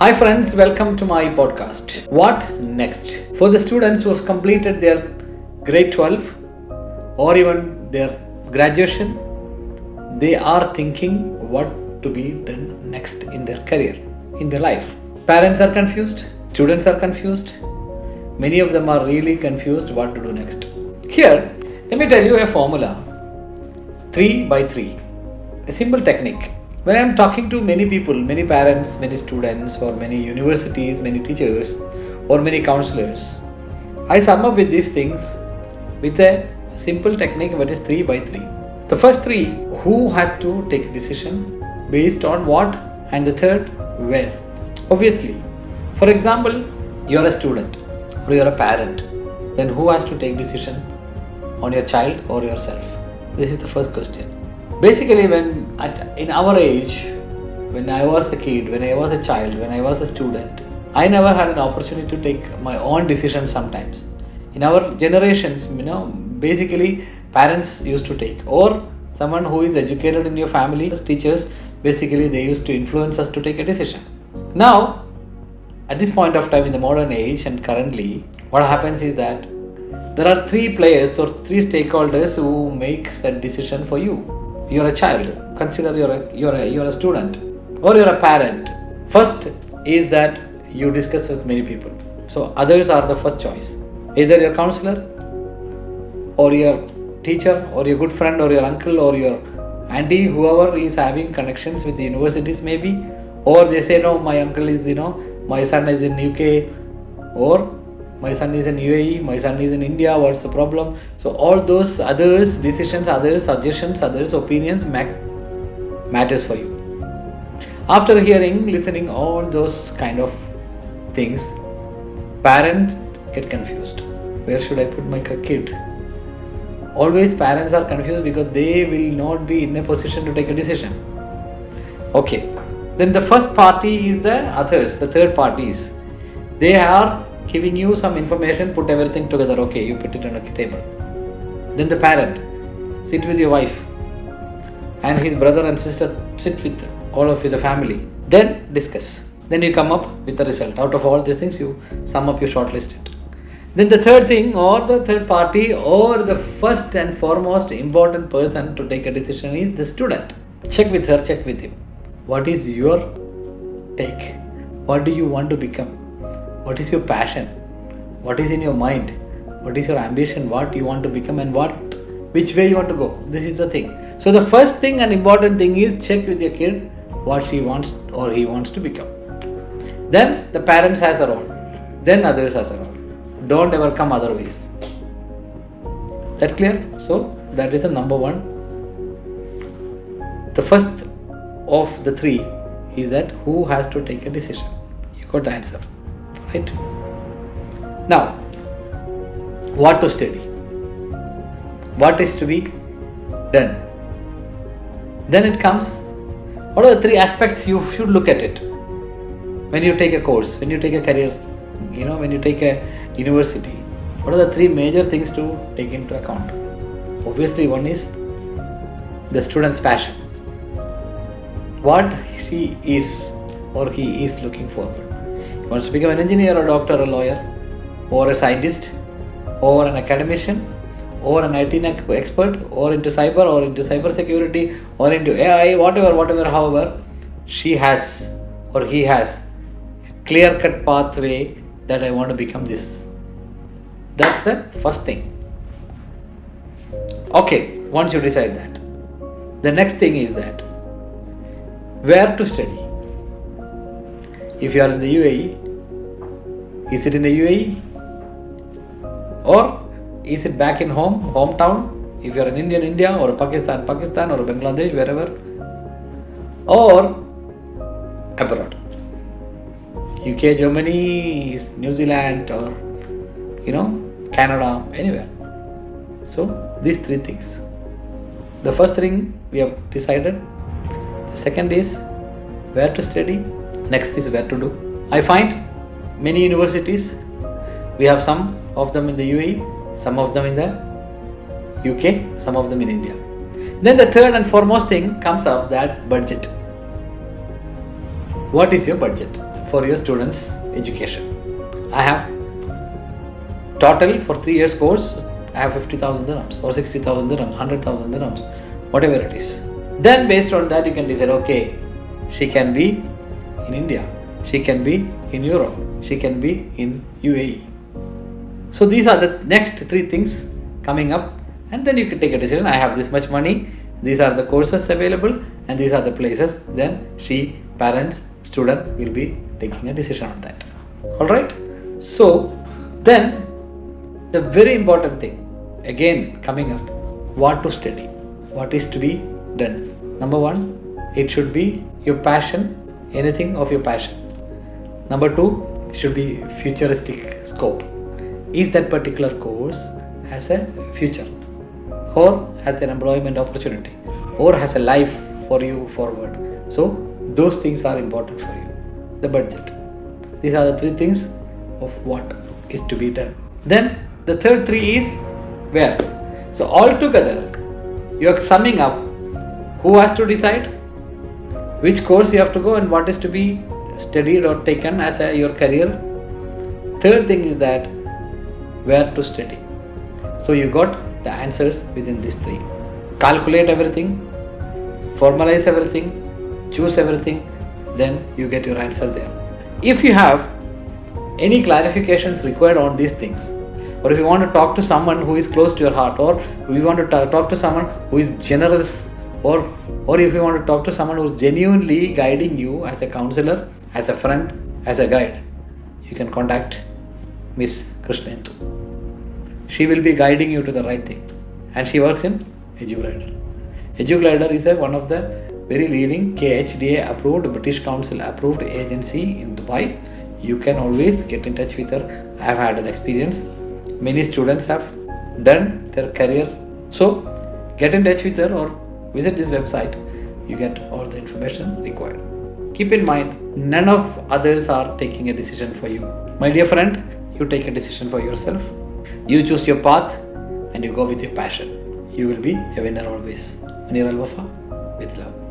Hi friends, welcome to my podcast. What next? For the students who have completed their grade 12 or even their graduation, they are thinking what to be done next in their career, in their life. Parents are confused, students are confused. Many of them are really confused what to do next. Here, let me tell you a formula 3 by 3, a simple technique. When I am talking to many people, many parents, many students, or many universities, many teachers, or many counselors, I sum up with these things with a simple technique that is 3 by 3. The first 3, who has to take a decision based on what, and the third, where. Obviously, for example, you are a student or you are a parent, then who has to take decision on your child or yourself? This is the first question. Basically, in our age, when I was a kid, when I was a child, when I was a student, I never had an opportunity to take my own decisions sometimes. In our generations, basically parents used to take, or someone who is educated in your family, teachers, basically they used to influence us to take a decision. Now, at this point of time in the modern age and currently, what happens is that there are 3 players or 3 stakeholders who makes that decision for you. You're a child, consider you're a student, or you're a parent. First is that you discuss with many people. So others are the first choice. Either your counselor, or your teacher, or your good friend, or your uncle, or your auntie, whoever is having connections with the universities maybe, or they say no, my uncle is, my son is in UK, or my son is in UAE, my son is in India, what's the problem? So all those others' decisions, others' suggestions, others' opinions matters for you. After listening all those kind of things, parents get confused. Where should I put my kid? Always parents are confused because they will not be in a position to take a decision. Okay, then the first party is the others, the third parties. They are giving you some information, put everything together, okay, you put it on a table. Then the parent, sit with your wife and his brother and sister, sit with all of you, the family. Then discuss. Then you come up with the result. Out of all these things, you sum up, you shortlist it. Then the third thing, or the third party, or the first and foremost important person to take a decision is the student. Check with her, check with him. What is your take? What do you want to become? What is your passion? What is in your mind? What is your ambition? What you want to become and which way you want to go? This is the thing. So the first thing and important thing is check with your kid what she wants or he wants to become. Then the parents has a role. Then others has a role. Don't ever come otherwise. Is that clear? So that is the number 1. The first of the 3 is that who has to take a decision. You got the answer. Right? Now, what to study? What is to be done? Then it comes, what are the 3 aspects you should look at it? When you take a course, when you take a career, when you take a university, what are the 3 major things to take into account? Obviously, one is the student's passion. What she is or he is looking forward. He wants to become an engineer, a doctor, a lawyer, or a scientist, or an academician, or an IT expert, or into cyber, or into cyber security, or into AI, whatever, however, she has or he has a clear-cut pathway that I want to become this. That's the first thing. Okay, once you decide that, the next thing is that where to study. If you are in the UAE, is it in the UAE? Or is it back in hometown? If you are in India, or Pakistan, or Bangladesh, wherever. Or abroad. UK, Germany, New Zealand, or Canada, anywhere. So these 3 things. The first thing we have decided. The second is where to study. Next is where to do. I find many universities, we have some of them in the UAE, some of them in the UK, some of them in India. Then the third and foremost thing comes up, that budget. What is your budget? for your students' education. I have total for 3 years course, I have 50,000 dirhams or 60,000 dirhams, 100,000 dirhams, whatever it is. Then based on that you can decide, okay, she can be in India, she can be in Europe, she can be in UAE. So these are the next 3 things coming up, and then you can take a decision. I have this much money, these are the courses available, and these are the places. Then she, parents, student will be taking a decision on that. Alright? So then the very important thing, again coming up, what to study, what is to be done. Number 1, it should be your passion, anything of your passion. Number 2, it should be futuristic scope. Is that particular course has a future, or has an employment opportunity, or has a life for you forward? So those things are important for you. The budget. These are the 3 things of what is to be done. Then the third 3 is where. So altogether you are summing up who has to decide which course you have to go and what is to be studied or taken as your career. Third thing is that where to study. So you got the answers within these 3. Calculate everything, formalize everything, choose everything, then you get your answer there. If you have any clarifications required on these things, or if you want to talk to someone who is close to your heart, or if you want to talk to someone who is generous, or if you want to talk to someone who is genuinely guiding you as a counselor, as a friend, as a guide, you can contact Miss Krishnendu. She will be guiding you to the right thing, and she works in EduGlider. EduGlider is one of the very leading KHDA approved, British Council approved agency in Dubai. You can always get in touch with her. I have had an experience. Many students have done their career. So get in touch with her or visit this website. You get all the information required. Keep in mind, none of others are taking a decision for you. My dear friend, you take a decision for yourself. You choose your path and you go with your passion. You will be a winner always. Munir Al Wafa, with love.